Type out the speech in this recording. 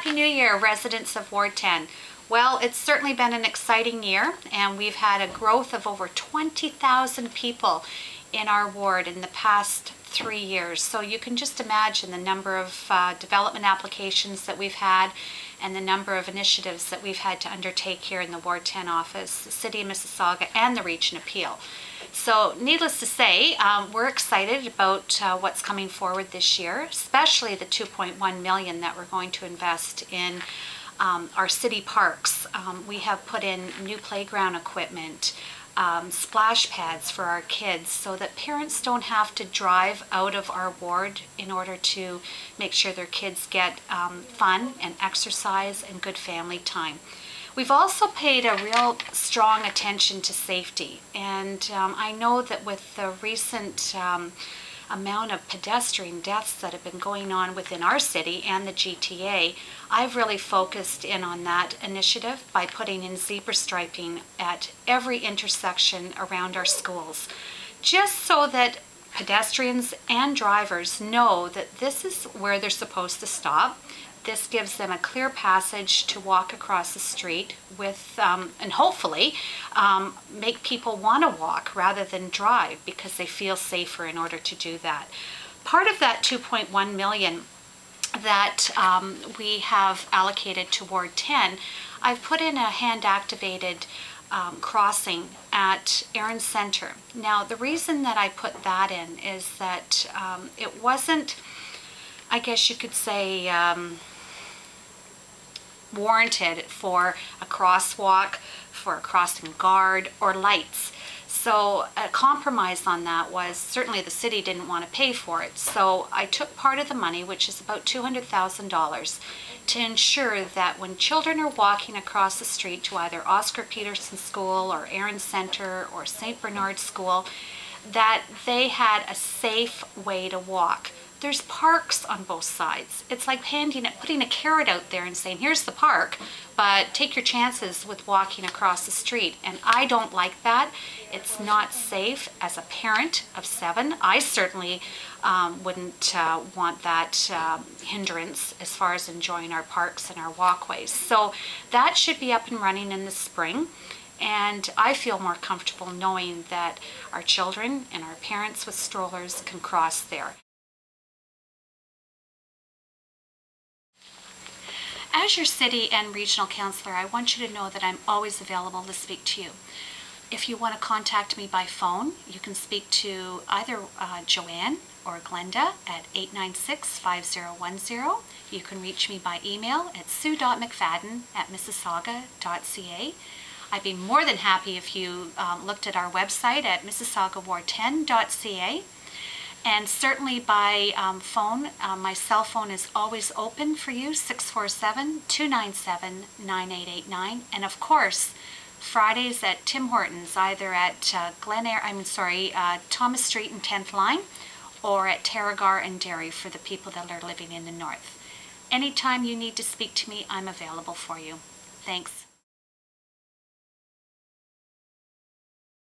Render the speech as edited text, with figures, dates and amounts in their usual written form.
Happy New Year, residents of Ward 10. Well, it's certainly been an exciting year, and we've had a growth of over 20,000 people in our ward in the past 3 years. So you can just imagine the number of development applications that we've had and the number of initiatives that we've had to undertake here in the Ward 10 office, the City of Mississauga, and the Region of Peel. So needless to say, we're excited about what's coming forward this year, especially the $2.1 million that we're going to invest in our city parks. We have put in new playground equipment, splash pads for our kids so that parents don't have to drive out of our ward in order to make sure their kids get fun and exercise and good family time. We've also paid a real strong attention to safety, and I know that with the recent amount of pedestrian deaths that have been going on within our city and the GTA, I've really focused in on that initiative by putting in zebra striping at every intersection around our schools, just so that pedestrians and drivers know that this is where they're supposed to stop. This gives them a clear passage to walk across the street with, and hopefully make people want to walk rather than drive because they feel safer in order to do that. Part of that $2.1 million that we have allocated to Ward 10, I've put in a hand-activated crossing at Erin Centre. Now, the reason that I put that in is that it wasn't, I guess you could say, warranted for a crosswalk, for a crossing guard, or lights. So a compromise on that was certainly the city didn't want to pay for it. So I took part of the money, which is about $200,000, to ensure that when children are walking across the street to either Oscar Peterson School or Erin Centre or St. Bernard School, that they had a safe way to walk. There's parks on both sides. It's like putting a carrot out there and saying, here's the park, but take your chances with walking across the street. And I don't like that. It's not safe. As a parent of 7, I certainly wouldn't want that hindrance as far as enjoying our parks and our walkways. So that should be up and running in the spring. And I feel more comfortable knowing that our children and our parents with strollers can cross there. As your city and regional councillor, I want you to know that I'm always available to speak to you. If you want to contact me by phone, you can speak to either Joanne or Glenda at 896-5010. You can reach me by email at sue.mcfadden@mississauga.ca. I'd be more than happy if you looked at our website at mississaugaward10.ca. And certainly by phone, my cell phone is always open for you, 647-297-9889. And of course, Fridays at Tim Hortons, either at Thomas Street and 10th Line, or at Terrigar and Derry for the people that are living in the north. Anytime you need to speak to me, I'm available for you. Thanks.